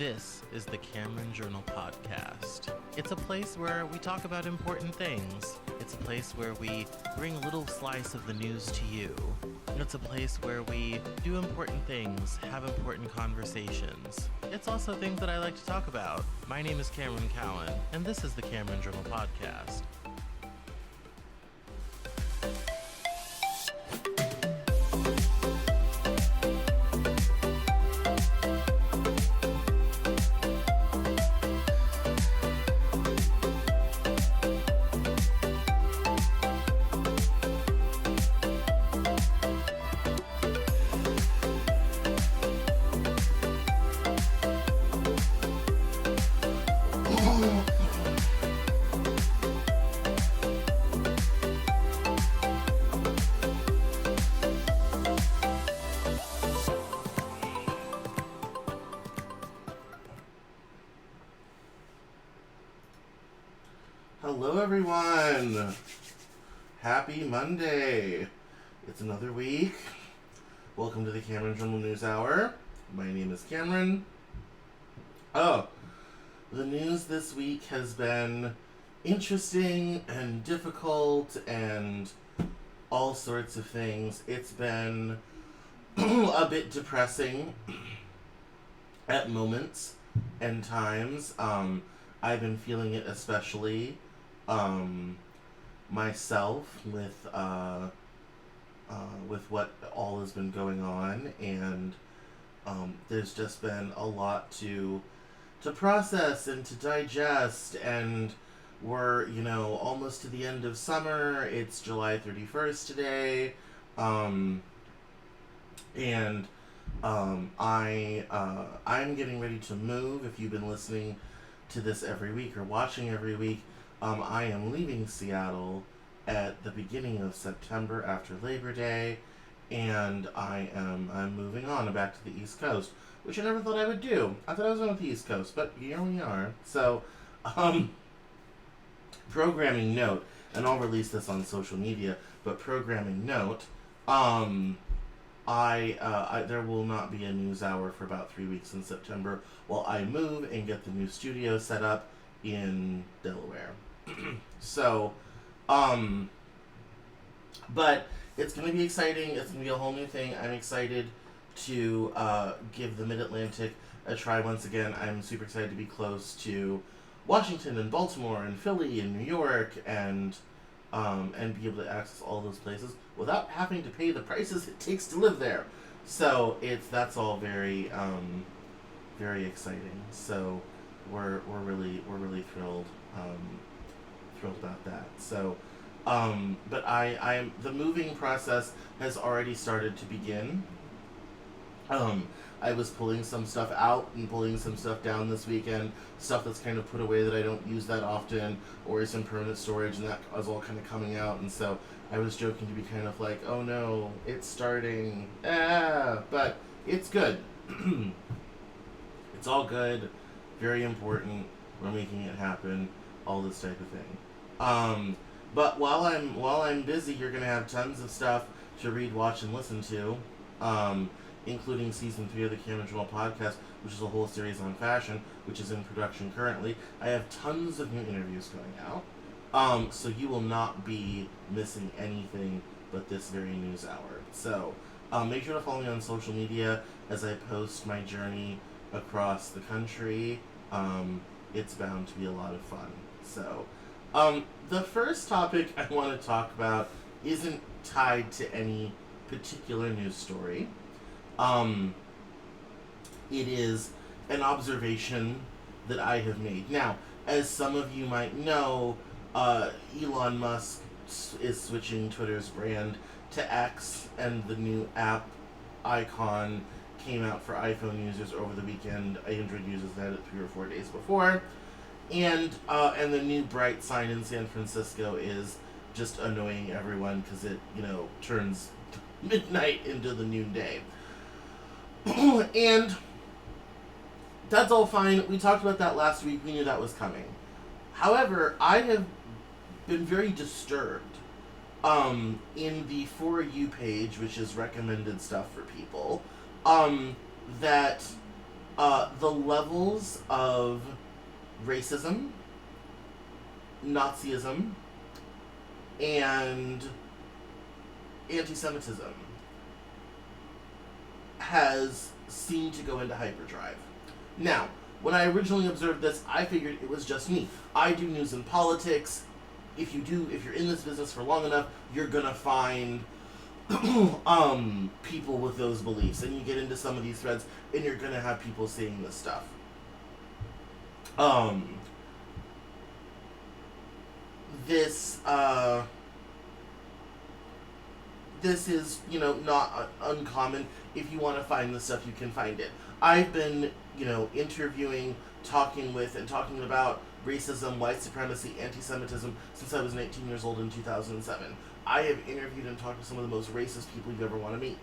This is the Cameron Journal Podcast. It's a place where we talk about important things. It's a place where we bring a little slice of the news to you. It's a place where we do important things, have important conversations. It's also things that I like to talk about. My name is Cameron Cowan, and this is the Cameron Journal Podcast. Hello everyone! Happy Monday! It's another week. Welcome to the Cameron Journal News Hour. My name is Cameron. The news this week has been interesting and difficult and all sorts of things. It's been a bit depressing at moments and times. I've been feeling it especially myself with what all has been going on, and there's just been a lot to process and to digest, and we're almost to the end of summer. It's July 31st today, and I'm getting ready to move. If you've been listening to this every week or watching every week, I am leaving Seattle at the beginning of September after Labor Day, and I'm moving on back to the East Coast, which I never thought I would do. I thought I was on the East Coast, but here we are. So, programming note, and I'll release this on social media, but programming note, there will not be a news hour for about 3 weeks in September while I move and get the new studio set up in Delaware. So, but it's going to be exciting. It's going to be a whole new thing. I'm excited to give the Mid-Atlantic a try once again. I'm super excited to be close to Washington and Baltimore and Philly and New York, and be able to access all those places without having to pay the prices it takes to live there. So that's all very very exciting. So we're really thrilled about that. So but the moving process has already started to begin. I was pulling some stuff out and pulling some stuff down this weekend, stuff that's kind of put away that I don't use that often, or is in permanent storage, and that was all kind of coming out. And so I was joking to be kind of like, oh no, it's starting, but it's good. It's all good, very important, we're making it happen, all this type of thing. But while I'm busy, you're going to have tons of stuff to read, watch, and listen to, including Season 3 of the Cameron Journal Podcast, which is a whole series on fashion, which is in production currently. I have tons of new interviews going out, so you will not be missing anything but this very news hour. So make sure to follow me on social media as I post my journey across the country. It's bound to be a lot of fun. So the first topic I want to talk about isn't tied to any particular news story. It is an observation that I have made. Now, as some of you might know, Elon Musk is switching Twitter's brand to X, and the new app icon came out for iPhone users over the weekend. Android users had it 3 or 4 days before. And the new bright sign in San Francisco is just annoying everyone because it, turns midnight into the noonday. And that's all fine. We talked about that last week. We knew that was coming. However, I have been very disturbed in the For You page, which is recommended stuff for people, that The levels of racism, Nazism, and anti-Semitism has seemed to go into hyperdrive. Now, when I originally observed this, I figured it was just me. I do news and politics. If you're in this business for long enough, you're gonna find people with those beliefs, and you get into some of these threads, and you're gonna have people saying this stuff. This is, not uncommon. If you want to find this stuff, you can find it. I've been, interviewing, talking about racism, white supremacy, anti-Semitism since I was 19 years old in 2007. I have interviewed and talked to some of the most racist people you ever want to meet.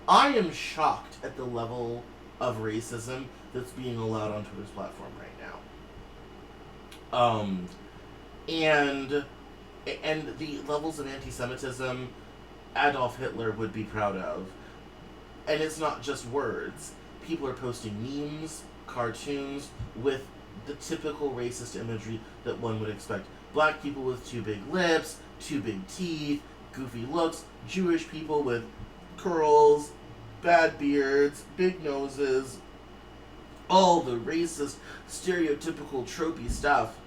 I am shocked at the level of racism that's being allowed on Twitter's platform right now. And the levels of anti-Semitism Adolf Hitler would be proud of. And it's not just words. People are posting memes, cartoons with the typical racist imagery that one would expect. Black people with too big lips, too big teeth, goofy looks, Jewish people with curls, bad beards, big noses, all the racist, stereotypical, tropey stuff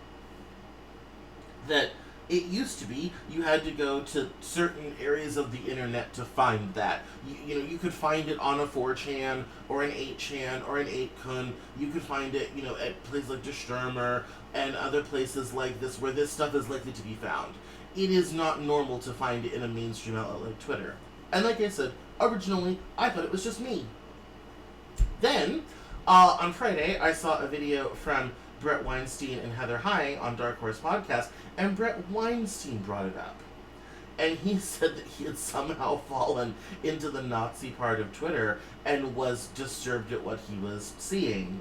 that it used to be you had to go to certain areas of the internet to find that. You could find it on a 4chan or an 8chan or an 8kun. You could find it, at places like Sturmer and other places like this where this stuff is likely to be found. It is not normal to find it in a mainstream outlet like Twitter. And like I said, originally, I thought it was just me. Then, on Friday, I saw a video from Brett Weinstein and Heather Heying on Dark Horse Podcast, and Brett Weinstein brought it up. And he said that he had somehow fallen into the Nazi part of Twitter and was disturbed at what he was seeing.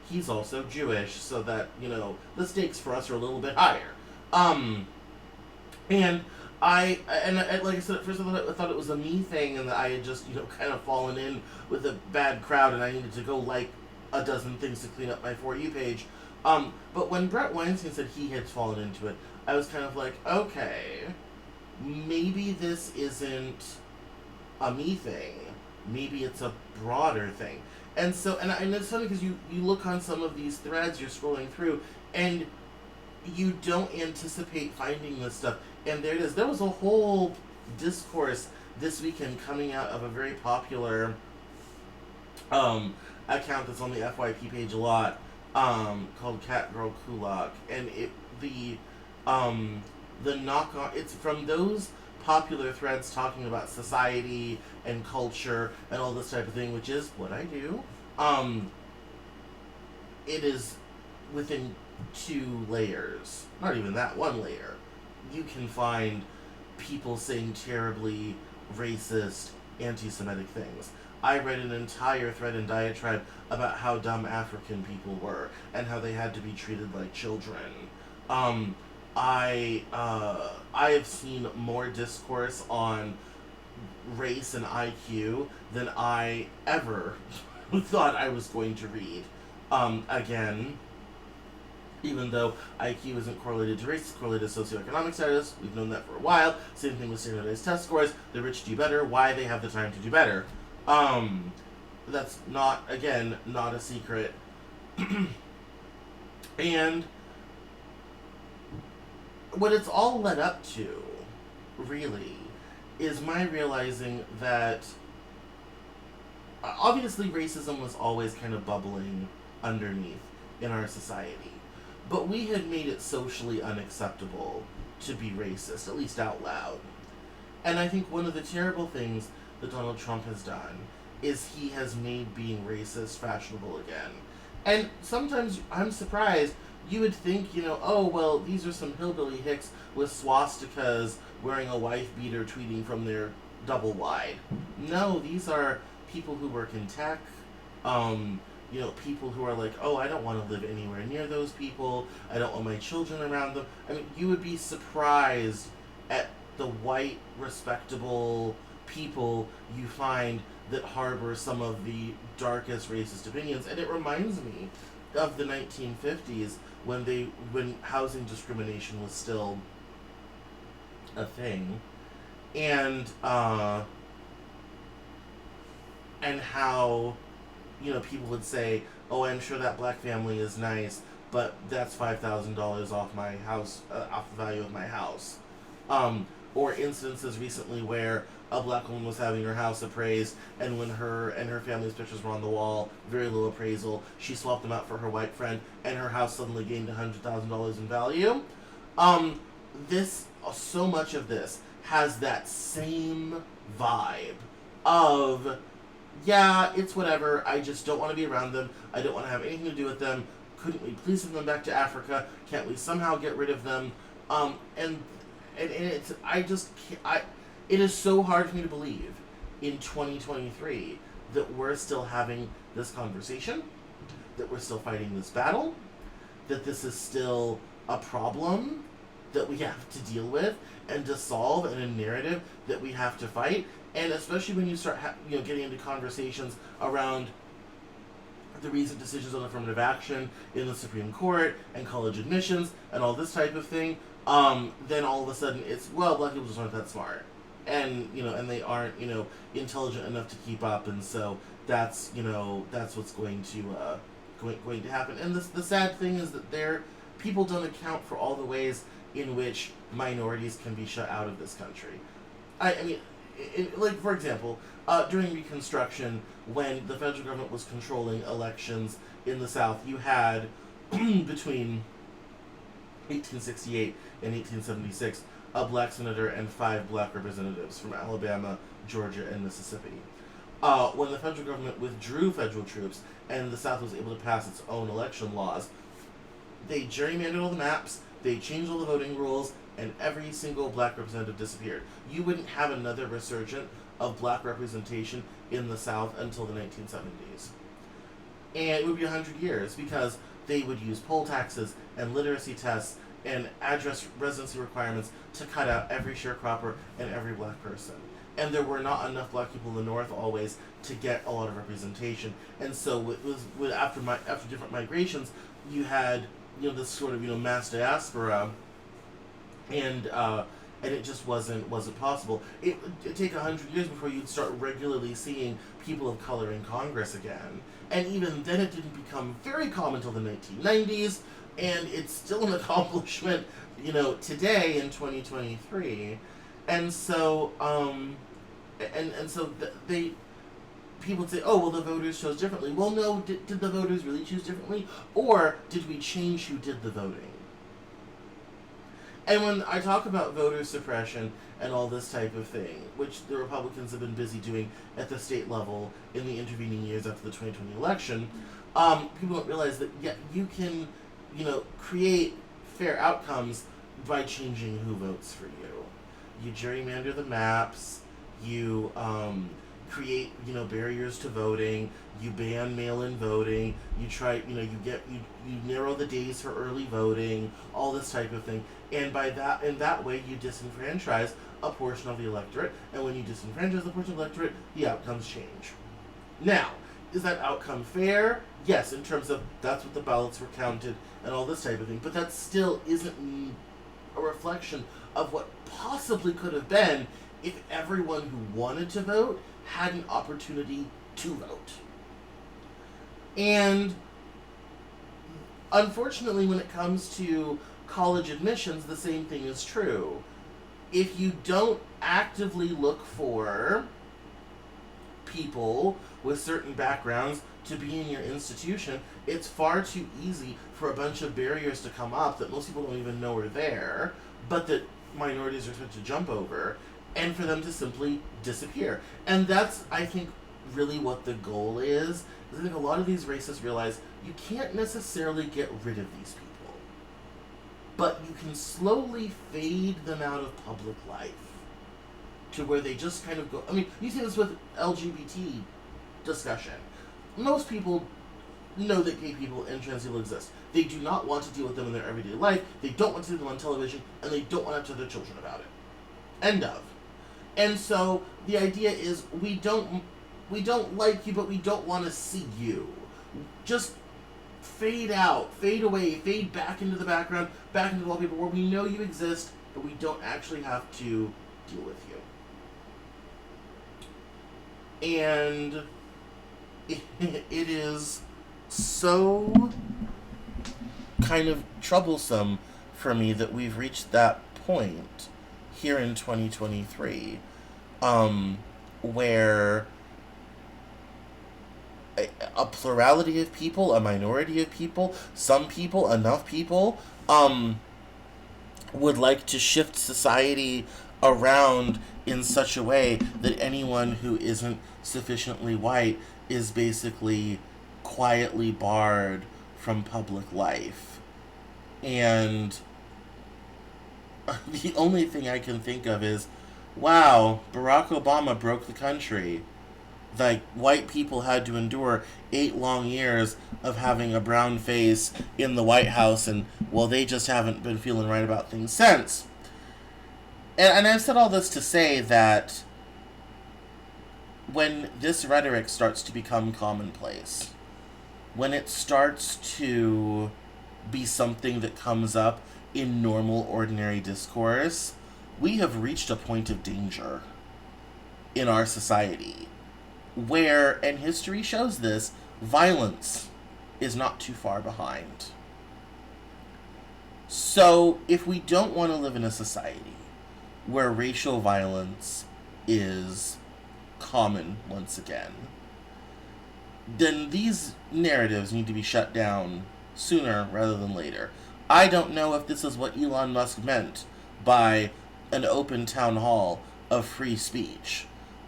He's also Jewish, so that, the stakes for us are a little bit higher. And like I said, at first I thought it was a me thing, and that I had just, kind of fallen in with a bad crowd, and I needed to go like a dozen things to clean up my For You page. But when Brett Weinstein said he had fallen into it, I was kind of like, okay, maybe this isn't a me thing. Maybe it's a broader thing. And so, and it's funny because you look on some of these threads, you're scrolling through, and you don't anticipate finding this stuff. And there it is. There was a whole discourse this weekend coming out of a very popular account that's on the FYP page a lot, called Catgirl Kulak, and the knock on, it's from those popular threads talking about society and culture and all this type of thing, which is what I do. It is within 2 layers, not even that, 1 layer. You can find people saying terribly racist, anti-Semitic things. I read an entire thread and diatribe about how dumb African people were and how they had to be treated like children. I have seen more discourse on race and IQ than I ever thought I was going to read. Again, even though IQ isn't correlated to race, it's correlated to socioeconomic status. We've known that for a while. Same thing with standardized test scores. The rich do better. Why? They have the time to do better. That's not a secret. And what it's all led up to, really, is my realizing that obviously racism was always kind of bubbling underneath in our society. But we had made it socially unacceptable to be racist, at least out loud. And I think one of the terrible things that Donald Trump has done is he has made being racist fashionable again. And sometimes I'm surprised. You would think, oh, well, these are some hillbilly hicks with swastikas wearing a wife beater tweeting from their double wide. No, these are people who work in tech, people who are like, oh, I don't want to live anywhere near those people. I don't want my children around them. I mean, you would be surprised at the white, respectable people you find that harbor some of the darkest racist opinions. And it reminds me of the 1950s when housing discrimination was still a thing, and how, people would say, "Oh, I'm sure that black family is nice, but that's $5,000 off my house, off the value of my house." Or instances recently where a black woman was having her house appraised, and when her and her family's pictures were on the wall, very low appraisal, she swapped them out for her white friend, and her house suddenly gained $100,000 in value. So much of this has that same vibe of, yeah, it's whatever, I just don't want to be around them, I don't want to have anything to do with them, couldn't we please send them back to Africa, can't we somehow get rid of them, and it's, it is so hard for me to believe in 2023 that we're still having this conversation, that we're still fighting this battle, that this is still a problem that we have to deal with and to solve, and a narrative that we have to fight. And especially when you start getting into conversations around the recent decisions on affirmative action in the Supreme Court and college admissions and all this type of thing, then all of a sudden it's, well, black people just aren't that smart, and and they aren't intelligent enough to keep up, and so that's what's going to happen. And the sad thing is that people don't account for all the ways in which minorities can be shut out of this country. Like, for example, during Reconstruction, when the federal government was controlling elections in the South, you had between 1868 and 1876 a black senator and 5 black representatives from Alabama, Georgia, and Mississippi. When the federal government withdrew federal troops and the South was able to pass its own election laws, they gerrymandered all the maps, they changed all the voting rules, and every single black representative disappeared. You wouldn't have another resurgence of black representation in the South until the 1970s. And it would be 100 years, because they would use poll taxes and literacy tests and address residency requirements to cut out every sharecropper and every black person. And there were not enough black people in the North always to get a lot of representation. And so it was after different migrations, you had this sort of mass diaspora, and it just wasn't possible. It'd take 100 years before you'd start regularly seeing people of color in Congress again, and even then it didn't become very common until the 1990s, and it's still an accomplishment today in 2023. And so people say, oh, well, the voters chose differently. Well, no, did the voters really choose differently? Or did we change who did the voting? And when I talk about voter suppression and all this type of thing, which the Republicans have been busy doing at the state level in the intervening years after the 2020 election, people don't realize that, yeah, you can, create fair outcomes by changing who votes for you. You gerrymander the maps, you create barriers to voting, you ban mail-in voting, you try you narrow the days for early voting, all this type of thing, and in that way you disenfranchise a portion of the electorate, and when you disenfranchise the portion of the electorate, the outcomes change. Now, is that outcome fair? Yes, in terms of that's what the ballots were counted and all this type of thing, but that still isn't a reflection of what possibly could have been if everyone who wanted to vote had an opportunity to vote. And unfortunately, when it comes to college admissions, the same thing is true. If you don't actively look for people with certain backgrounds to be in your institution, it's far too easy for a bunch of barriers to come up that most people don't even know are there, but that minorities are expected to jump over, and for them to simply disappear. And that's, I think, really what the goal is. I think a lot of these racists realize you can't necessarily get rid of these people, but you can slowly fade them out of public life to where they just kind of go. I mean, you see this with LGBT discussion. Most people know that gay people and trans people exist. They do not want to deal with them in their everyday life. They don't want to see them on television, and they don't want to tell their children about it. End of. And so the idea is we don't We don't like you, but we don't want to see you. Just fade out, fade away, fade back into the background, back into the wallpaper where we know you exist, but we don't actually have to deal with you. And it is so kind of troublesome for me that we've reached that point here in 2023, where a plurality of people, a minority of people, some people, enough people, would like to shift society around in such a way that anyone who isn't sufficiently white is basically quietly barred from public life. And the only thing I can think of is, wow, Barack Obama broke the country. Like, white people had to endure 8 long years of having a brown face in the White House, and, well, they just haven't been feeling right about things since. And I've said all this to say that when this rhetoric starts to become commonplace, when it starts to be something that comes up in normal, ordinary discourse, we have reached a point of danger in our society where, and history shows this, violence is not too far behind. So, if we don't want to live in a society where racial violence is common once again, then these narratives need to be shut down sooner rather than later. I don't know if this is what Elon Musk meant by an open town hall of free speech,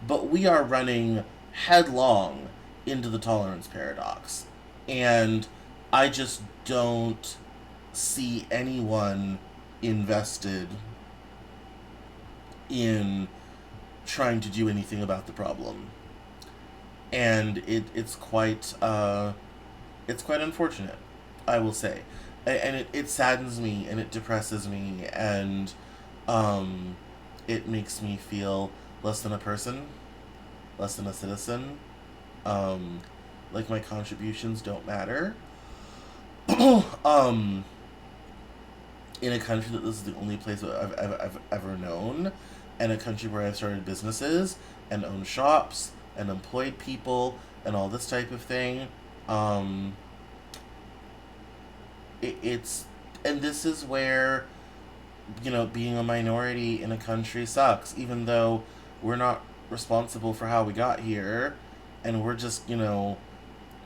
but we are running headlong into the tolerance paradox. And I just don't see anyone invested in trying to do anything about the problem. And it's quite unfortunate, I will say. And it saddens me, and it depresses me, and it makes me feel less than a person, less than a citizen, like my contributions don't matter. In a country that this is the only place I've ever known, and a country where I've started businesses, and owned shops, and employed people, and all this type of thing, and this is where, being a minority in a country sucks, even though we're not responsible for how we got here, and we're just,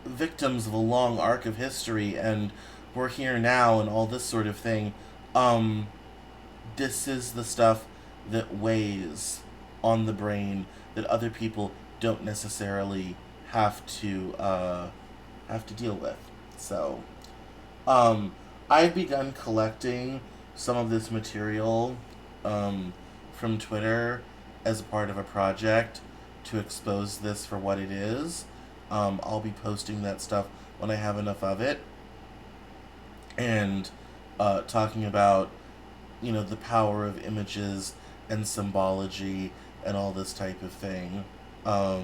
victims of a long arc of history, and we're here now, and all this sort of thing. This is the stuff that weighs on the brain that other people don't necessarily have to deal with. So, I've begun collecting some of this material from Twitter as a part of a project to expose this for what it is. I'll be posting that stuff when I have enough of it, and talking about, the power of images and symbology and all this type of thing. I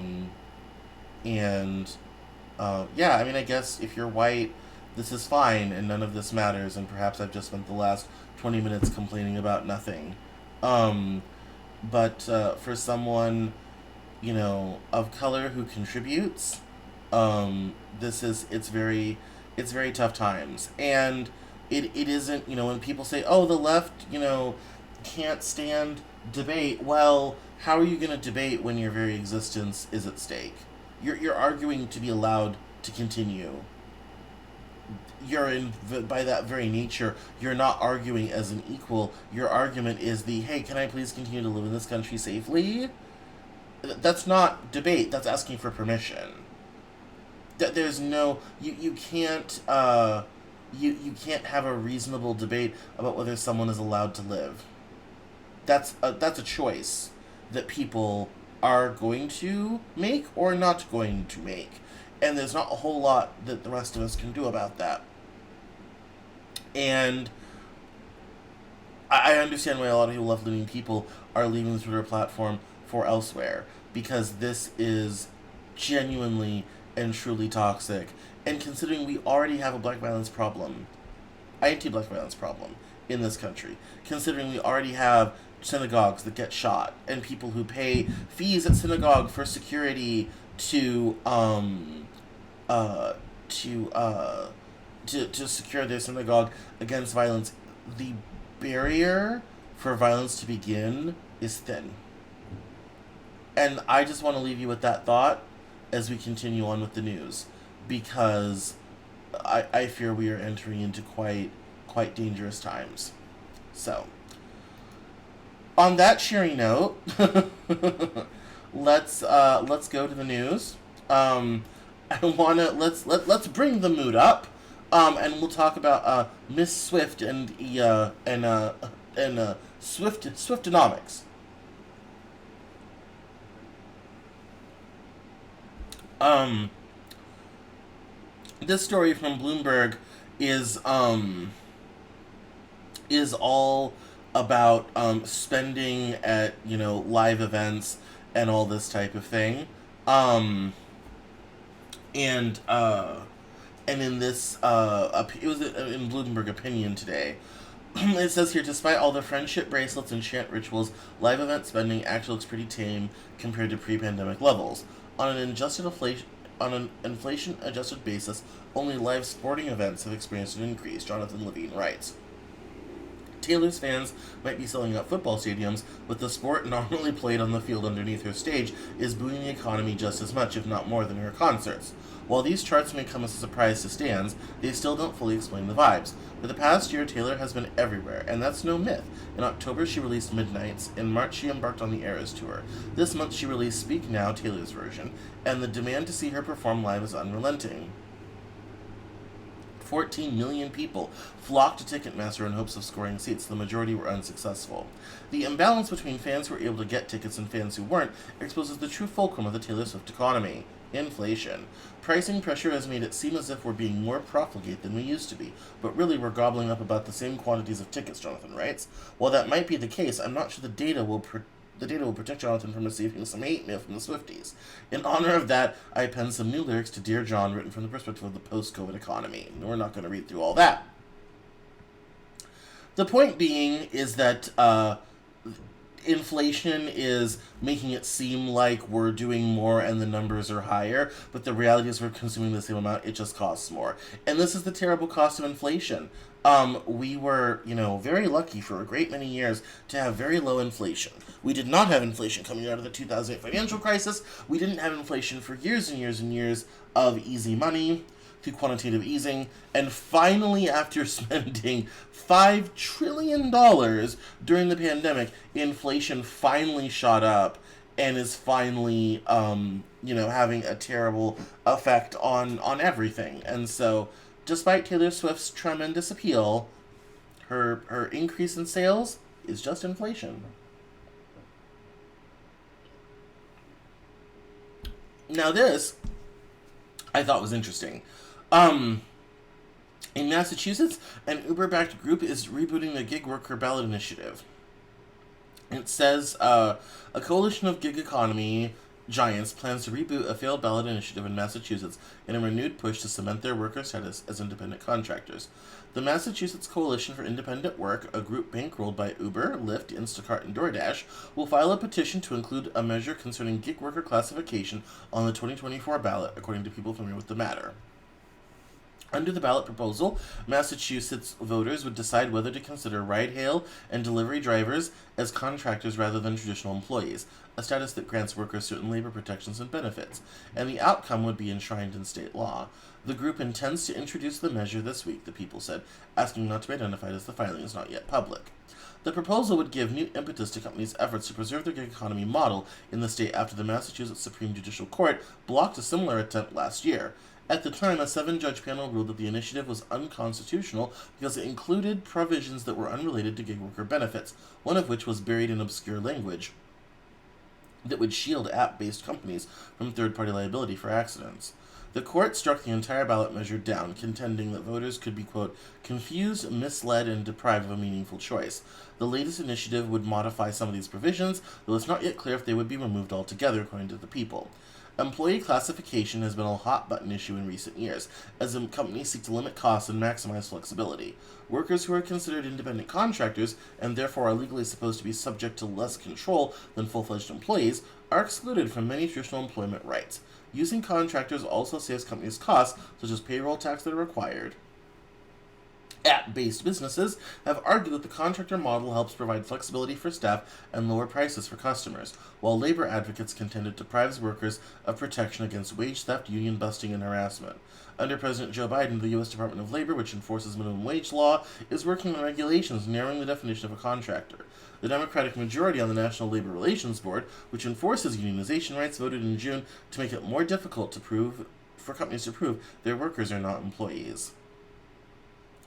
guess if you're white, this is fine and none of this matters, and perhaps I've just spent the last 20 minutes complaining about nothing. But for someone, of color who contributes, it's very tough times. And it isn't, when people say, oh, the left, can't stand debate. Well, how are you going to debate when your very existence is at stake? You're arguing to be allowed to continue. By that very nature, you're not arguing as an equal. Your argument is hey, can I please continue to live in this country safely? That's not debate. That's asking for permission. There's no, you can't you can't have a reasonable debate about whether someone is allowed to live. That's a choice that people are going to make or not going to make. And there's not a whole lot that the rest of us can do about that. And I understand why a lot of people, left-leaning people, are leaving the Twitter platform for elsewhere. Because this is genuinely and truly toxic. And considering we already have a black violence problem, anti-black violence problem in this country, considering we already have synagogues that get shot and people who pay fees at synagogue for security to uh to uh to secure their synagogue against violence, the barrier for violence to begin is thin. And I just want to leave you with that thought as we continue on with the news, because I fear we are entering into quite dangerous times. So, on that cheery note, let's go to the news. I wanna let's bring the mood up, and we'll talk about Miss Swift and Swiftonomics. Um, this story from Bloomberg is is all about spending at live events and all this type of thing. Um, and in this it was in Bloomberg Opinion today. It says here, despite all the friendship bracelets and chant rituals, live event spending actually looks pretty tame compared to pre-pandemic levels. On an inflation adjusted basis, only live sporting events have experienced an increase, Jonathan Levine writes. Taylor's fans might be selling out football stadiums, but the sport normally played on the field underneath her stage is booming the economy just as much, if not more, than her concerts. While these charts may come as a surprise to stans, they still don't fully explain the vibes. For the past year, Taylor has been everywhere, and that's no myth. In October, she released Midnights. In March, she embarked on the Eras Tour. This month, she released Speak Now, Taylor's version, and the demand to see her perform live is unrelenting. 14 million people flocked to Ticketmaster in hopes of scoring seats. The majority were unsuccessful. The imbalance between fans who were able to get tickets and fans who weren't exposes the true fulcrum of the Taylor Swift economy: inflation. Pricing pressure has made it seem as if we're being more profligate than we used to be, but really we're gobbling up about the same quantities of tickets, Jonathan writes. While that might be the case, I'm not sure the data will protect Jonathan from receiving some hate mail from the Swifties. In honor of that, I penned some new lyrics to Dear John, written from the perspective of the post-COVID economy. We're not going to read through all that. The point being is that inflation is making it seem like we're doing more and the numbers are higher, but the reality is we're consuming the same amount, it just costs more. And this is the terrible cost of inflation. We were, very lucky for a great many years to have very low inflation. We did not have inflation coming out of the 2008 financial crisis. We didn't have inflation for years and years and years of easy money through quantitative easing. And finally, after spending $5 trillion during the pandemic, inflation finally shot up and is finally, having a terrible effect on everything. And so, despite Taylor Swift's tremendous appeal, her increase in sales is just inflation. Now this, I thought was interesting. In Massachusetts, an Uber-backed group is rebooting the gig worker ballot initiative. It says a coalition of gig economy giants plans to reboot a failed ballot initiative in Massachusetts in a renewed push to cement their worker status as independent contractors. The Massachusetts Coalition for Independent Work, a group bankrolled by Uber, Lyft, Instacart, and DoorDash, will file a petition to include a measure concerning gig worker classification on the 2024 ballot, according to people familiar with the matter. Under the ballot proposal, Massachusetts voters would decide whether to consider ride-hail and delivery drivers as contractors rather than traditional employees, a status that grants workers certain labor protections and benefits, and the outcome would be enshrined in state law. The group intends to introduce the measure this week, the people said, asking not to be identified as the filing is not yet public. The proposal would give new impetus to companies' efforts to preserve their gig economy model in the state after the Massachusetts Supreme Judicial Court blocked a similar attempt last year. At the time, a 7-judge panel ruled that the initiative was unconstitutional because it included provisions that were unrelated to gig worker benefits, one of which was buried in obscure language that would shield app-based companies from third-party liability for accidents. The court struck the entire ballot measure down, contending that voters could be, quote, confused, misled, and deprived of a meaningful choice. The latest initiative would modify some of these provisions, though it's not yet clear if they would be removed altogether, according to the people. Employee classification has been a hot-button issue in recent years, as companies seek to limit costs and maximize flexibility. Workers who are considered independent contractors, and therefore are legally supposed to be subject to less control than full-fledged employees, are excluded from many traditional employment rights. Using contractors also saves companies costs, such as payroll tax that are required. App-based businesses have argued that the contractor model helps provide flexibility for staff and lower prices for customers, while labor advocates contend it deprives workers of protection against wage theft, union busting, and harassment. Under President Joe Biden, the U.S. Department of Labor, which enforces minimum wage law, is working on regulations narrowing the definition of a contractor. The Democratic majority on the National Labor Relations Board, which enforces unionization rights, voted in June to make it more difficult for companies to prove their workers are not employees.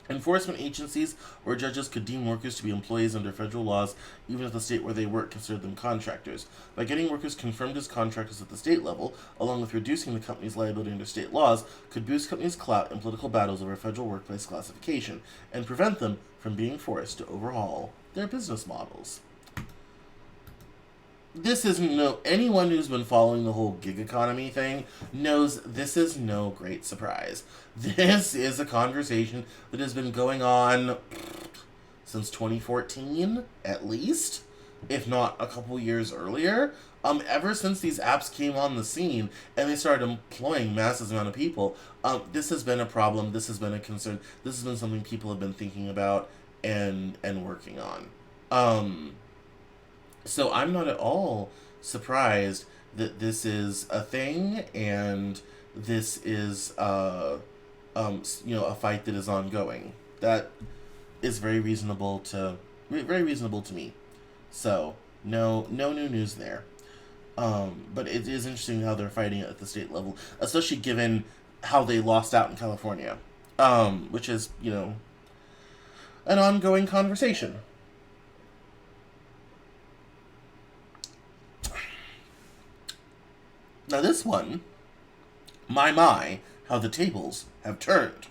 Enforcement agencies or judges could deem workers to be employees under federal laws, even if the state where they work considered them contractors. By getting workers confirmed as contractors at the state level, along with reducing the company's liability under state laws, could boost companies' clout in political battles over federal workplace classification, and prevent them from being forced to overhaul their business models. Anyone who's been following the whole gig economy thing knows this is no great surprise. This is a conversation that has been going on since 2014, at least, if not a couple years earlier. Ever since these apps came on the scene and they started employing massive amount of people, this has been a problem. This has been a concern. This has been something people have been thinking about and working on. So I'm not at all surprised that this is a thing, and this is a fight that is ongoing. That is very reasonable to me. So no new news there. But it is interesting how they're fighting it at the state level, especially given how they lost out in California, which is an ongoing conversation. Now this one, my, how the tables have turned.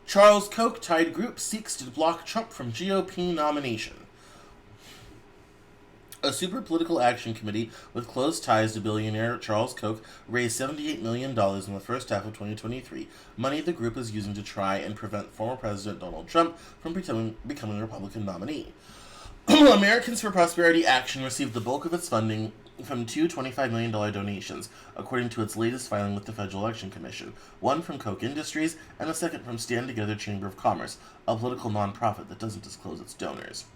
Charles Koch-tied group seeks to block Trump from GOP nomination. A super political action committee with close ties to billionaire Charles Koch raised $78 million in the first half of 2023, money the group is using to try and prevent former President Donald Trump from becoming a Republican nominee. Americans for Prosperity Action received the bulk of its funding from two $25 million donations, according to its latest filing with the Federal Election Commission, one from Koch Industries and a second from Stand Together Chamber of Commerce, a political nonprofit that doesn't disclose its donors.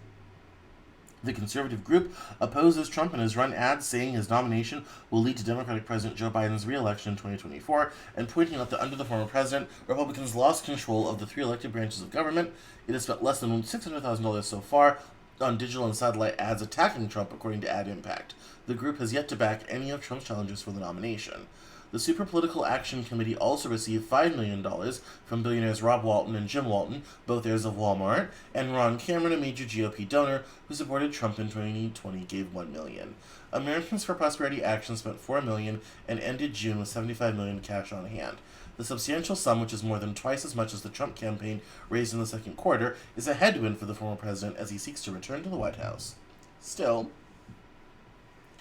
The conservative group opposes Trump and has run ads saying his nomination will lead to Democratic President Joe Biden's re-election in 2024, and pointing out that under the former president, Republicans lost control of the three elected branches of government. It has spent less than $600,000 so far on digital and satellite ads attacking Trump, according to Ad Impact. The group has yet to back any of Trump's challengers for the nomination. The Super Political Action Committee also received $5 million from billionaires Rob Walton and Jim Walton, both heirs of Walmart, and Ron Cameron, a major GOP donor who supported Trump in 2020, gave $1 million. Americans for Prosperity Action spent $4 million and ended June with $75 million cash on hand. The substantial sum, which is more than twice as much as the Trump campaign raised in the second quarter, is a headwind for the former president as he seeks to return to the White House. Still,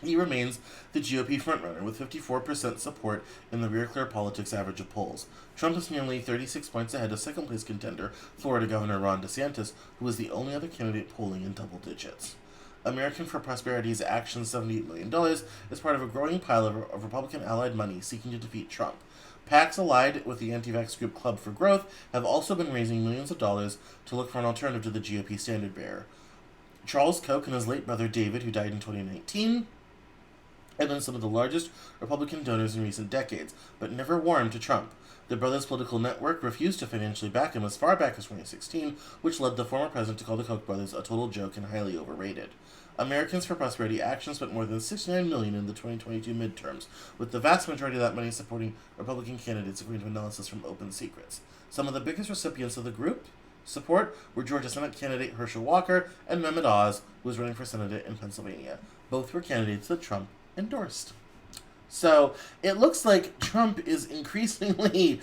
he remains the GOP frontrunner with 54% support in the Real Clear Politics average of polls. Trump is nearly 36 points ahead of second-place contender Florida Governor Ron DeSantis, who is the only other candidate polling in double digits. American for Prosperity's Action $78 million is part of a growing pile of Republican allied money seeking to defeat Trump. PACs allied with the anti-vax group Club for Growth have also been raising millions of dollars to look for an alternative to the GOP standard-bearer. Charles Koch and his late brother David, who died in 2019, have been some of the largest Republican donors in recent decades, but never warmed to Trump. The brothers' political network refused to financially back him as far back as 2016, which led the former president to call the Koch brothers a total joke and highly overrated. Americans for Prosperity Action spent more than $69 million in the 2022 midterms, with the vast majority of that money supporting Republican candidates, according to analysis from Open Secrets. Some of the biggest recipients of the group support were Georgia Senate candidate Herschel Walker and Mehmet Oz, who was running for Senate in Pennsylvania. Both were candidates that Trump endorsed. So it looks like Trump is increasingly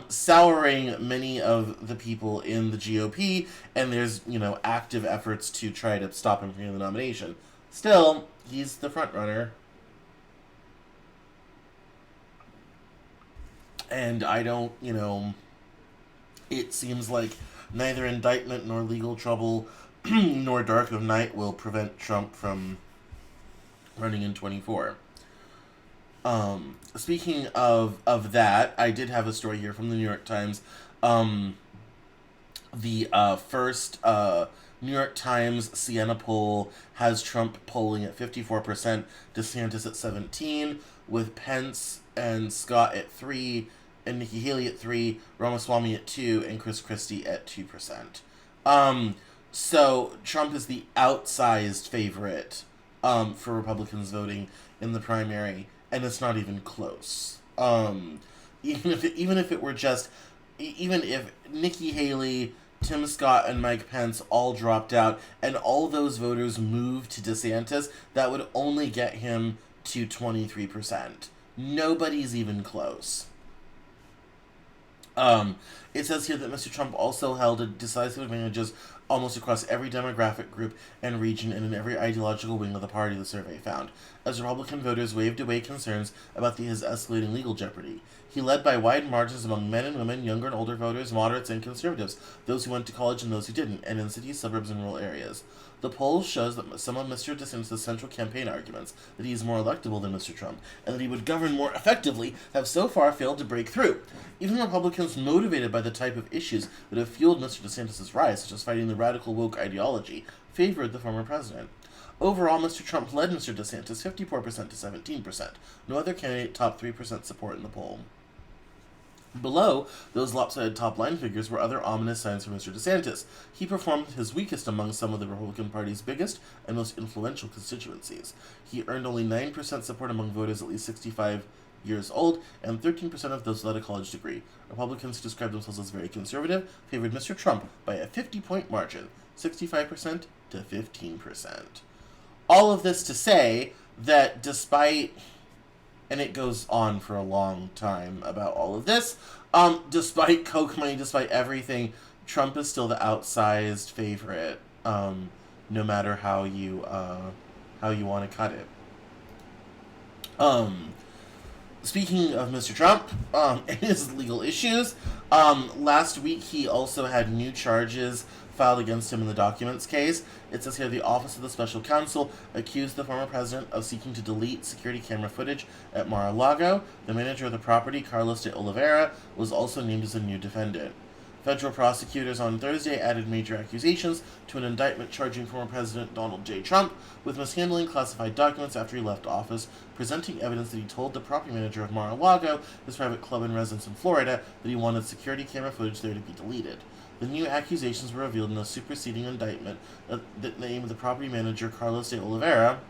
souring many of the people in the GOP, and there's, active efforts to try to stop him from getting the nomination. Still, he's the front runner. And I don't, it seems like neither indictment nor legal trouble nor dark of night will prevent Trump from running in 24. Speaking of that, I did have a story here from the New York Times. The first New York Times Siena poll has Trump polling at 54%, DeSantis at 17, with Pence and Scott at 3, and Nikki Haley at 3, Ramaswamy at 2, and Chris Christie at 2%. So Trump is the outsized favorite for Republicans voting in the primary, and it's not even close. Even if it were just, even if Nikki Haley, Tim Scott, and Mike Pence all dropped out, and all those voters moved to DeSantis, that would only get him to 23%. Nobody's even close. It says here that Mr. Trump also held decisive advantages almost across every demographic group and region and in every ideological wing of the party, the survey found, as Republican voters waved away concerns about his escalating legal jeopardy. He led by wide margins among men and women, younger and older voters, moderates and conservatives, those who went to college and those who didn't, and in cities, suburbs, and rural areas. The poll shows that some of Mr. DeSantis' central campaign arguments, that he is more electable than Mr. Trump, and that he would govern more effectively, have so far failed to break through. Even Republicans motivated by the type of issues that have fueled Mr. DeSantis' rise, such as fighting the radical woke ideology, favored the former president. Overall, Mr. Trump led Mr. DeSantis 54% to 17%. No other candidate topped 3% support in the poll. Below those lopsided top-line figures were other ominous signs for Mr. DeSantis. He performed his weakest among some of the Republican Party's biggest and most influential constituencies. He earned only 9% support among voters at least 65 years old, and 13% of those without a college degree. Republicans who described themselves as very conservative favored Mr. Trump by a 50-point margin, 65% to 15%. All of this to say that despite... and it goes on for a long time about all of this. Despite Koch money, despite everything, Trump is still the outsized favorite, no matter how you want to cut it. Speaking of Mr. Trump and his legal issues, last week he also had new charges filed against him in the documents case. It says here the Office of the Special Counsel accused the former president of seeking to delete security camera footage at Mar-a-Lago. The manager of the property, Carlos de Oliveira, was also named as a new defendant. Federal prosecutors on Thursday added major accusations to an indictment charging former President Donald J. Trump with mishandling classified documents after he left office, presenting evidence that he told the property manager of Mar-a-Lago, his private club and residence in Florida, that he wanted security camera footage there to be deleted. The new accusations were revealed in a superseding indictment that named the property manager, Carlos de Oliveira,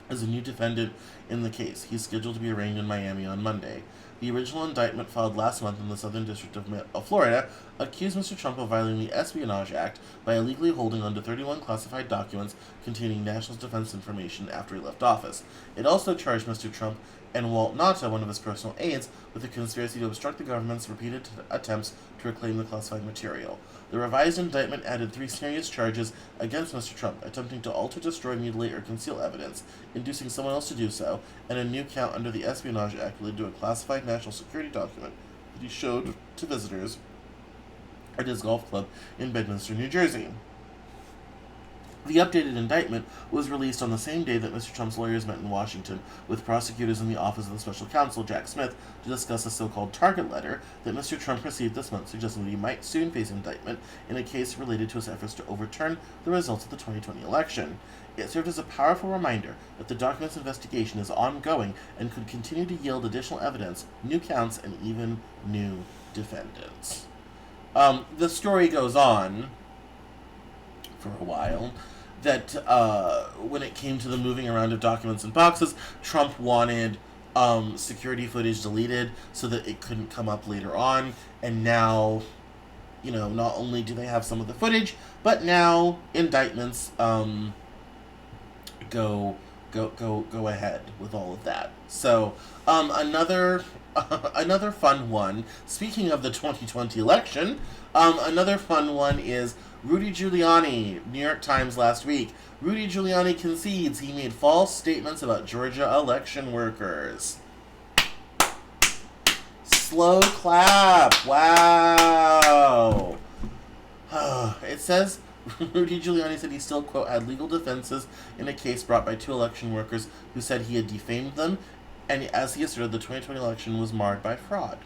as a new defendant in the case. He's scheduled to be arraigned in Miami on Monday. The original indictment filed last month in the Southern District of Florida accused Mr. Trump of violating the Espionage Act by illegally holding onto 31 classified documents containing national defense information after he left office. It also charged Mr. Trump and Walt Nauta, one of his personal aides, with a conspiracy to obstruct the government's repeated attempts to reclaim the classified material. The revised indictment added 3 serious charges against Mr. Trump: attempting to alter, destroy, mutilate, or conceal evidence, inducing someone else to do so, and a new count under the Espionage Act related to a classified national security document that he showed to visitors at his golf club in Bedminster, New Jersey. The updated indictment was released on the same day that Mr. Trump's lawyers met in Washington with prosecutors in the Office of the Special Counsel, Jack Smith, to discuss a so-called target letter that Mr. Trump received this month, suggesting that he might soon face indictment in a case related to his efforts to overturn the results of the 2020 election. It served as a powerful reminder that the document's investigation is ongoing and could continue to yield additional evidence, new counts, and even new defendants. The story goes on for a while that when it came to the moving around of documents and boxes, Trump wanted security footage deleted so that it couldn't come up later on. And now, not only do they have some of the footage, but now indictments go ahead with all of that. So another fun one. Speaking of the 2020 election, another fun one is Rudy Giuliani. New York Times last week. Rudy Giuliani concedes he made false statements about Georgia election workers. Slow clap. Wow. It says Rudy Giuliani said he still, quote, had legal defenses in a case brought by 2 election workers who said he had defamed them, and as he asserted, the 2020 election was marred by fraud.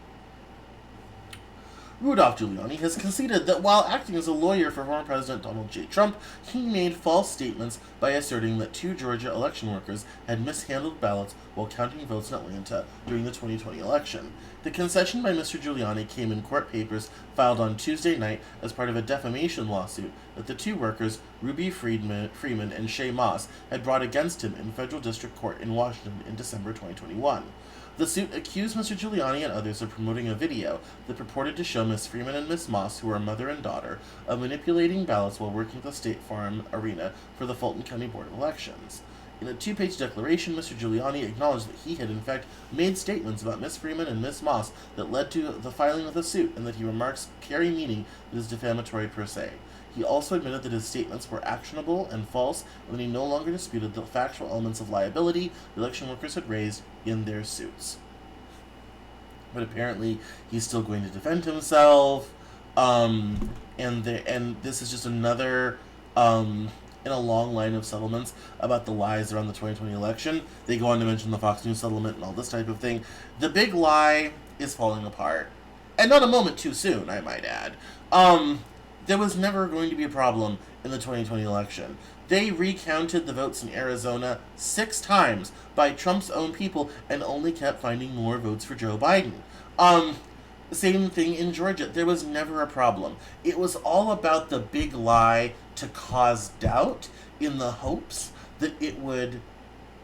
Rudolph Giuliani has conceded that while acting as a lawyer for former President Donald J. Trump, he made false statements by asserting that 2 Georgia election workers had mishandled ballots while counting votes in Atlanta during the 2020 election. The concession by Mr. Giuliani came in court papers filed on Tuesday night as part of a defamation lawsuit that the 2 workers, Ruby Freeman and Shay Moss, had brought against him in federal district court in Washington in December 2021. The suit accused Mr. Giuliani and others of promoting a video that purported to show Miss Freeman and Miss Moss, who are mother and daughter, of manipulating ballots while working at the State Farm Arena for the Fulton County Board of Elections. In a 2-page declaration, Mr. Giuliani acknowledged that he had in fact made statements about Miss Freeman and Miss Moss that led to the filing of the suit, and that he remarks carry meaning that is defamatory per se. He also admitted that his statements were actionable and false, and that he no longer disputed the factual elements of liability the election workers had raised in their suits. But apparently, he's still going to defend himself, and this is just another in a long line of settlements about the lies around the 2020 election. They go on to mention the Fox News settlement and all this type of thing. The big lie is falling apart, and not a moment too soon, I might add. There was never going to be a problem in the 2020 election. They recounted the votes in Arizona 6 times by Trump's own people and only kept finding more votes for Joe Biden. Same thing in Georgia. There was never a problem. It was all about the big lie to cause doubt in the hopes that it would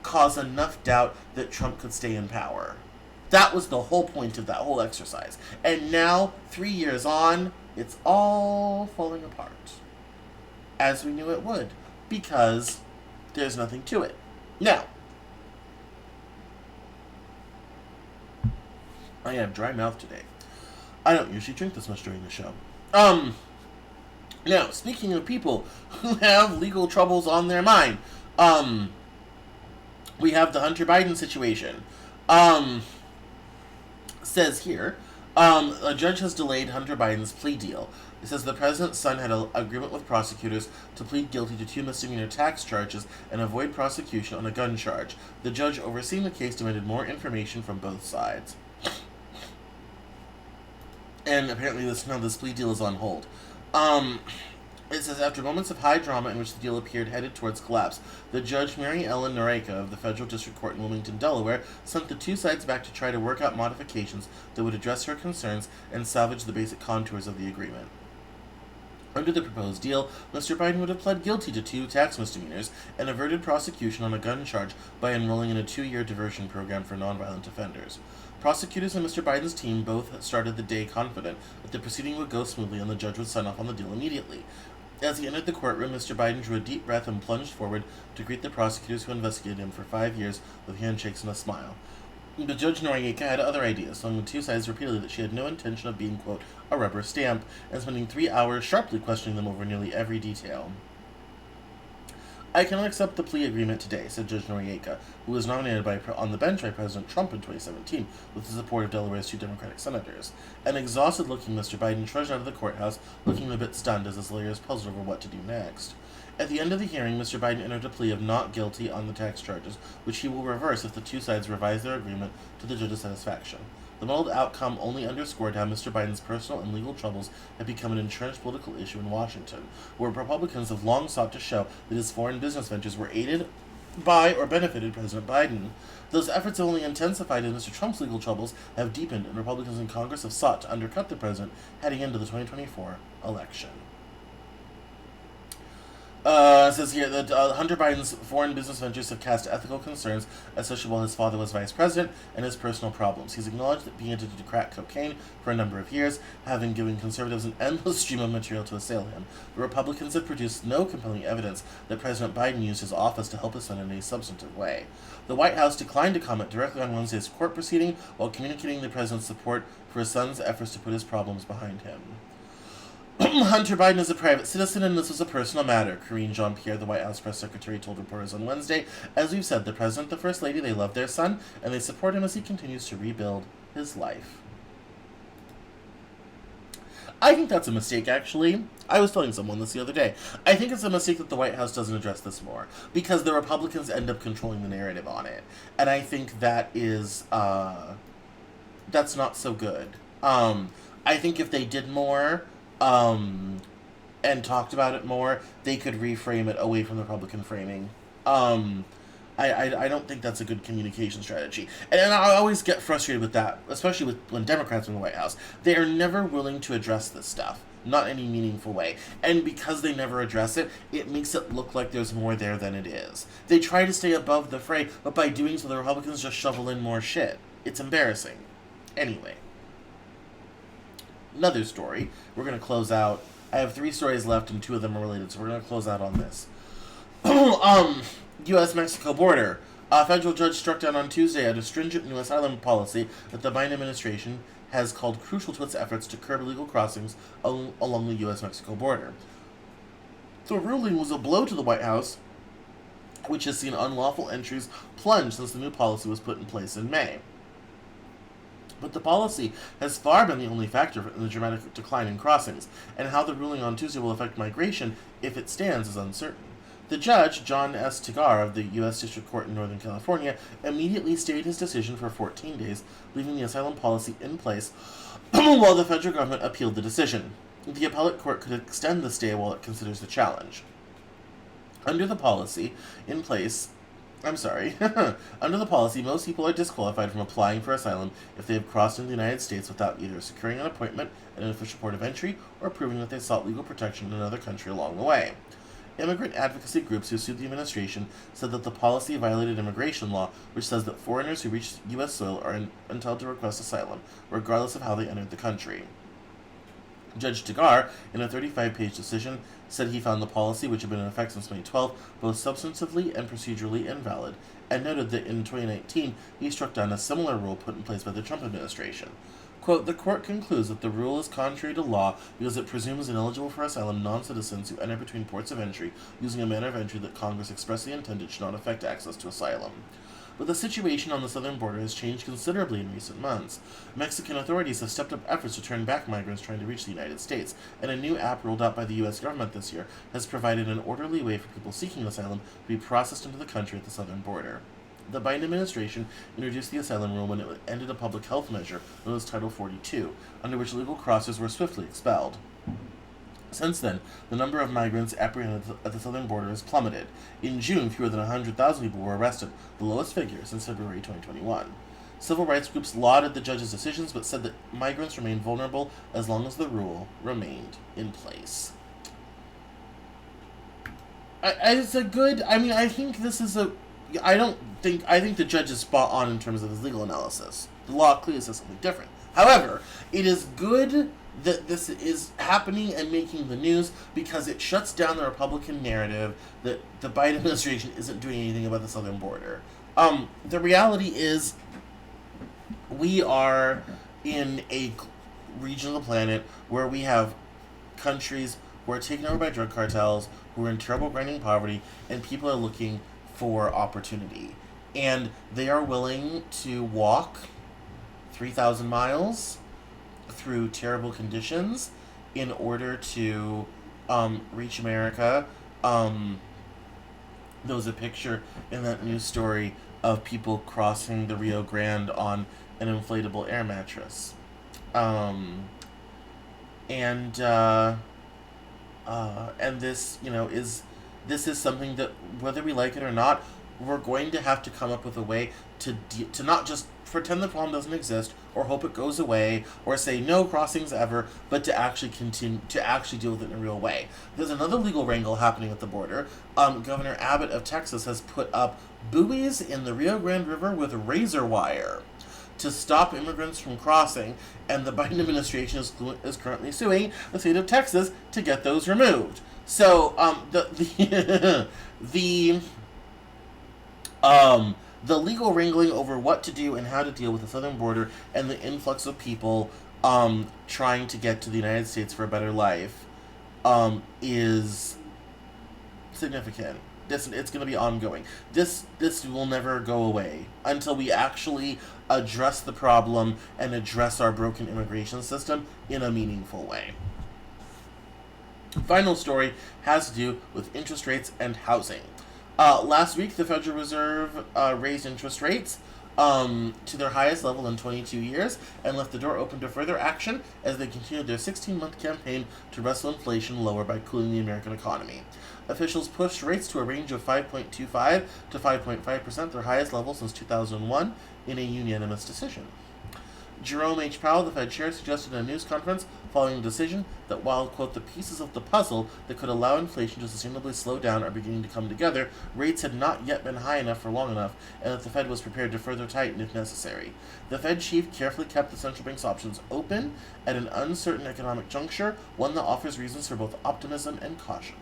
cause enough doubt that Trump could stay in power. That was the whole point of that whole exercise. And now, 3 years on, it's all falling apart. As we knew it would. Because there's nothing to it. Now, I have dry mouth today. I don't usually drink this much during the show. Now, speaking of people who have legal troubles on their mind, we have the Hunter Biden situation. Says here, a judge has delayed Hunter Biden's plea deal. It says the president's son had an agreement with prosecutors to plead guilty to 2 misdemeanor tax charges and avoid prosecution on a gun charge. The judge overseeing the case demanded more information from both sides. And apparently this plea deal is on hold. It says, after moments of high drama in which the deal appeared headed towards collapse, the judge Mary Ellen Noreika of the Federal District Court in Wilmington, Delaware, sent the 2 sides back to try to work out modifications that would address her concerns and salvage the basic contours of the agreement. Under the proposed deal, Mr. Biden would have pled guilty to 2 tax misdemeanors and averted prosecution on a gun charge by enrolling in a 2-year diversion program for nonviolent offenders. Prosecutors and Mr. Biden's team both started the day confident that the proceeding would go smoothly and the judge would sign off on the deal immediately. As he entered the courtroom, Mr. Biden drew a deep breath and plunged forward to greet the prosecutors who investigated him for 5 years with handshakes and a smile. But Judge Noreika had other ideas, telling the 2 sides repeatedly that she had no intention of being, quote, a rubber stamp, and spending 3 hours sharply questioning them over nearly every detail. I cannot accept the plea agreement today, said Judge Noreika, who was nominated on the bench by President Trump in 2017 with the support of Delaware's 2 Democratic senators. An exhausted-looking Mr. Biden trudged out of the courthouse, looking a bit stunned as his lawyers puzzled over what to do next. At the end of the hearing, Mr. Biden entered a plea of not guilty on the tax charges, which he will reverse if the 2 sides revise their agreement to the judge's satisfaction. The muddled outcome only underscored how Mr. Biden's personal and legal troubles have become an entrenched political issue in Washington, where Republicans have long sought to show that his foreign business ventures were aided by or benefited President Biden. Those efforts have only intensified as Mr. Trump's legal troubles have deepened, and Republicans in Congress have sought to undercut the president heading into the 2024 election. It says here that Hunter Biden's foreign business ventures have cast ethical concerns, especially while his father was vice president, and his personal problems. He's acknowledged that being addicted to crack cocaine for a number of years, having given conservatives an endless stream of material to assail him. The Republicans have produced no compelling evidence that President Biden used his office to help his son in a substantive way. The White House declined to comment directly on Wednesday's court proceeding while communicating the president's support for his son's efforts to put his problems behind him. Hunter Biden is a private citizen, and this was a personal matter, Karine Jean-Pierre, the White House press secretary, told reporters on Wednesday. As we've said, the president, the first lady, they love their son, and they support him as he continues to rebuild his life. I think that's a mistake, actually. I was telling someone this the other day. I think it's a mistake that the White House doesn't address this more, because the Republicans end up controlling the narrative on it. And I think that is, that's not so good. I think if they did more, and talked about it more, they could reframe it away from the Republican framing. I don't think that's a good communication strategy. And I always get frustrated with that, especially when Democrats are in the White House. They are never willing to address this stuff. Not in any meaningful way. And because they never address it, it makes it look like there's more there than it is. They try to stay above the fray, but by doing so, the Republicans just shovel in more shit. It's embarrassing. Anyway. Another story. We're going to close out. I have 3 stories left, and 2 of them are related, so we're going to close out on this. U.S.-Mexico border. A federal judge struck down on Tuesday a stringent new asylum policy that the Biden administration has called crucial to its efforts to curb illegal crossings along the U.S.-Mexico border. The ruling was a blow to the White House, which has seen unlawful entries plunge since the new policy was put in place in May. But the policy has far been the only factor in the dramatic decline in crossings, and how the ruling on Tuesday will affect migration, if it stands, is uncertain. The judge, John S. Tigar of the U.S. District Court in Northern California, immediately stayed his decision for 14 days, leaving the asylum policy in place while the federal government appealed the decision. The appellate court could extend the stay while it considers the challenge. Under the policy, most people are disqualified from applying for asylum if they have crossed into the United States without either securing an appointment at an official port of entry or proving that they sought legal protection in another country along the way. Immigrant advocacy groups who sued the administration said that the policy violated immigration law, which says that foreigners who reach U.S. soil are entitled to request asylum, regardless of how they entered the country. Judge Tigar, in a 35-page decision, said he found the policy, which had been in effect since 2012, both substantively and procedurally invalid, and noted that in 2019 he struck down a similar rule put in place by the Trump administration. Quote, the court concludes that the rule is contrary to law because it presumes ineligible for asylum non-citizens who enter between ports of entry using a manner of entry that Congress expressly intended should not affect access to asylum. But the situation on the southern border has changed considerably in recent months. Mexican authorities have stepped up efforts to turn back migrants trying to reach the United States, and a new app rolled out by the U.S. government this year has provided an orderly way for people seeking asylum to be processed into the country at the southern border. The Biden administration introduced the asylum rule when it ended a public health measure known as Title 42, under which illegal crossers were swiftly expelled. Since then, the number of migrants apprehended at the southern border has plummeted. In June, fewer than 100,000 people were arrested, the lowest figure since February 2021. Civil rights groups lauded the judge's decisions, but said that migrants remain vulnerable as long as the rule remained in place. I think the judge is spot on in terms of his legal analysis. The law clearly says something different. However, it is good that this is happening and making the news because it shuts down the Republican narrative that the Biden administration isn't doing anything about the southern border. The reality is we are in a region of the planet where we have countries who are taken over by drug cartels, who are in terrible grinding poverty, and people are looking for opportunity. And they are willing to walk 3,000 miles through terrible conditions in order to reach America. There was a picture in that news story of people crossing the Rio Grande on an inflatable air mattress. And this, this is something that, whether we like it or not, we're going to have to come up with a way to not just pretend the problem doesn't exist or hope it goes away or say no crossings ever, but to actually deal with it in a real way. There's another legal wrangle happening at the border. Governor Abbott of Texas has put up buoys in the Rio Grande River with razor wire to stop immigrants from crossing, and the Biden administration is currently suing the state of Texas to get those removed. So the legal wrangling over what to do and how to deal with the southern border and the influx of people trying to get to the United States for a better life is significant. It's going to be ongoing. This will never go away until we actually address the problem and address our broken immigration system in a meaningful way. Final story has to do with interest rates and housing. Last week, the Federal Reserve raised interest rates to their highest level in 22 years and left the door open to further action as they continued their 16-month campaign to wrestle inflation lower by cooling the American economy. Officials pushed rates to a range of 5.25 to 5.5%, their highest level since 2001, in a unanimous decision. Jerome H. Powell, the Fed chair, suggested in a news conference following the decision that while, quote, the pieces of the puzzle that could allow inflation to sustainably slow down are beginning to come together, rates had not yet been high enough for long enough, and that the Fed was prepared to further tighten if necessary. The Fed chief carefully kept the central bank's options open at an uncertain economic juncture, one that offers reasons for both optimism and caution.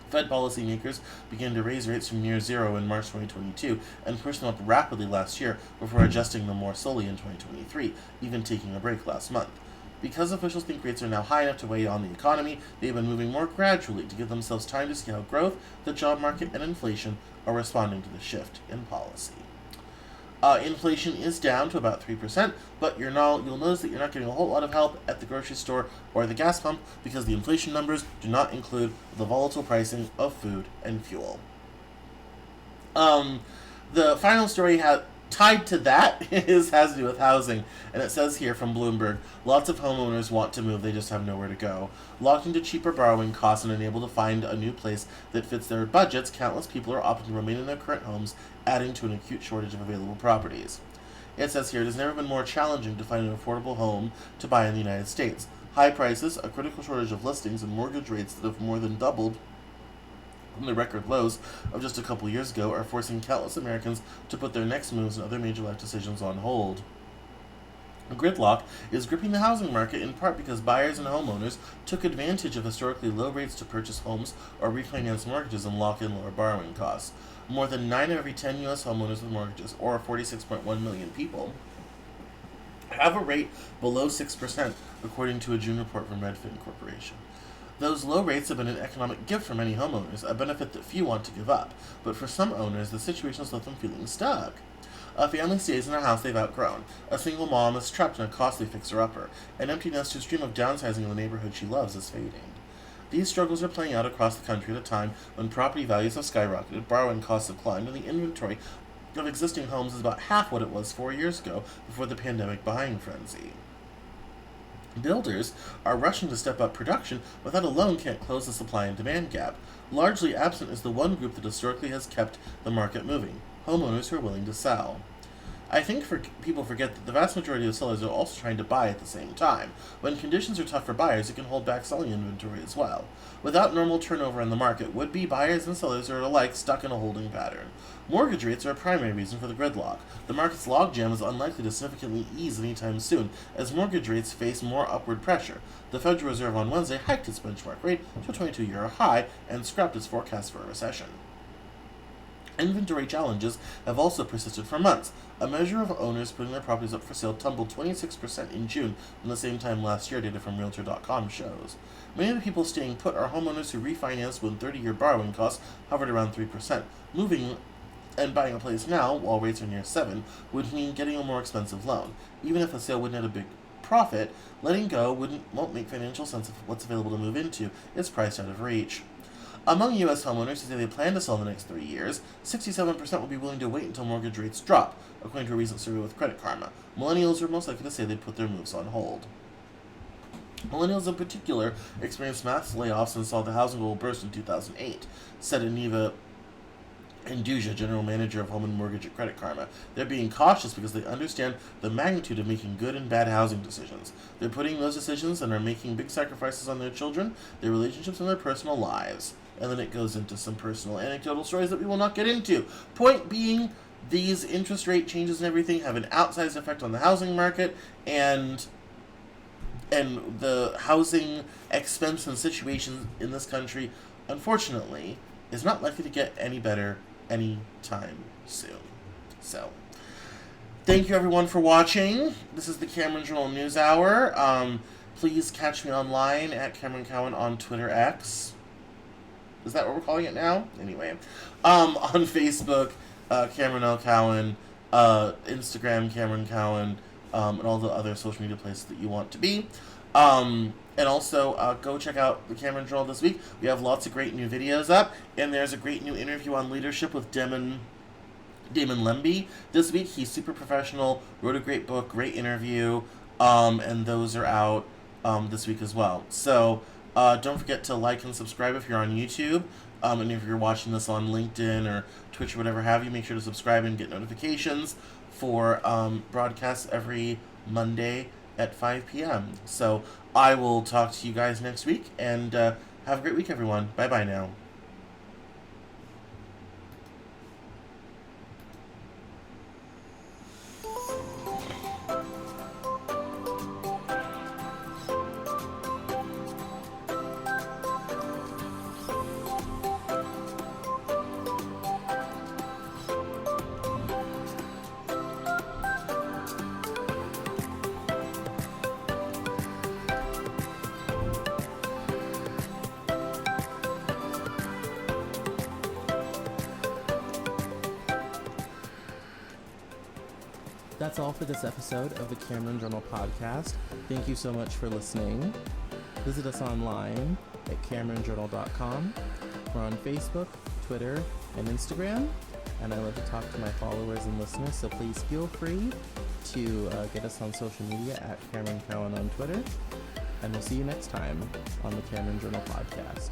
Fed policymakers began to raise rates from near zero in March 2022 and pushed them up rapidly last year before adjusting them more slowly in 2023, even taking a break last month. Because officials think rates are now high enough to weigh on the economy, they have been moving more gradually to give themselves time to see how growth, the job market, and inflation are responding to the shift in policy. Inflation is down to about 3%, but you'll notice that you're not getting a whole lot of help at the grocery store or the gas pump because the inflation numbers do not include the volatile pricing of food and fuel. The final story tied to that has to do with housing, and it says here from Bloomberg, lots of homeowners want to move, they just have nowhere to go. Locked into cheaper borrowing costs and unable to find a new place that fits their budgets, countless people are opting to remain in their current homes, adding to an acute shortage of available properties. It says here, it has never been more challenging to find an affordable home to buy in the United States. High prices, a critical shortage of listings, and mortgage rates that have more than doubled from the record lows of just a couple years ago are forcing countless Americans to put their next moves and other major life decisions on hold. Gridlock is gripping the housing market in part because buyers and homeowners took advantage of historically low rates to purchase homes or refinance mortgages and lock in lower borrowing costs. More than 9 of every 10 U.S. homeowners with mortgages, or 46.1 million people, have a rate below 6%, according to a June report from Redfin Corporation. Those low rates have been an economic gift for many homeowners, a benefit that few want to give up. But for some owners, the situation has left them feeling stuck. A family stays in a house they've outgrown. A single mom is trapped in a costly fixer-upper. An empty nester's dream of downsizing in the neighborhood she loves is fading. These struggles are playing out across the country at a time when property values have skyrocketed, borrowing costs have climbed, and the inventory of existing homes is about half what it was 4 years ago before the pandemic buying frenzy. Builders are rushing to step up production, but that alone can't close the supply and demand gap. Largely absent is the one group that historically has kept the market moving: homeowners who are willing to sell. I think people forget that the vast majority of sellers are also trying to buy at the same time. When conditions are tough for buyers, it can hold back selling inventory as well. Without normal turnover in the market, would-be buyers and sellers are alike stuck in a holding pattern. Mortgage rates are a primary reason for the gridlock. The market's logjam is unlikely to significantly ease anytime soon, as mortgage rates face more upward pressure. The Federal Reserve on Wednesday hiked its benchmark rate to a 22-year high and scrapped its forecast for a recession. Inventory challenges have also persisted for months. A measure of owners putting their properties up for sale tumbled 26% in June from the same time last year, data from Realtor.com shows. Many of the people staying put are homeowners who refinanced when 30-year borrowing costs hovered around 3%. Moving and buying a place now, while rates are near 7%, would mean getting a more expensive loan. Even if a sale wouldn't have a big profit, letting go won't make financial sense of what's available to move into. It's priced out of reach. Among U.S. homeowners who say they plan to sell in the next 3 years, 67% will be willing to wait until mortgage rates drop, according to a recent survey with Credit Karma. Millennials are most likely to say they'd put their moves on hold. Millennials in particular experienced mass layoffs and saw the housing bubble burst in 2008, said Aniva Induja, general manager of home and mortgage at Credit Karma. They're being cautious because they understand the magnitude of making good and bad housing decisions. They're putting those decisions and are making big sacrifices on their children, their relationships, and their personal lives. And then it goes into some personal anecdotal stories that we will not get into. Point being, these interest rate changes and everything have an outsized effect on the housing market, and the housing expense and situation in this country, unfortunately, is not likely to get any better anytime soon. So, thank you everyone for watching. This is the Cameron Journal News Hour. Please catch me online at Cameron Cowan on Twitter X. Is that what we're calling it now? Anyway, on Facebook, Cameron L. Cowan, Instagram, Cameron Cowan, and all the other social media places that you want to be. And also, go check out the Cameron Journal this week. We have lots of great new videos up, and there's a great new interview on leadership with Damon Lemby this week. He's super professional, wrote a great book, great interview, and those are out this week as well. So don't forget to like and subscribe if you're on YouTube, and if you're watching this on LinkedIn or Twitch or whatever have you, make sure to subscribe and get notifications for broadcasts every Monday at 5 p.m. So I will talk to you guys next week, and have a great week, everyone. Bye-bye now. That's all for this episode of the Cameron Journal podcast. Thank you so much for listening. Visit us online at CameronJournal.com. We're on Facebook, Twitter, and Instagram, and I love to talk to my followers and listeners, so please feel free to get us on social media at Cameron Cowan on Twitter, and we'll see you next time on the Cameron Journal podcast.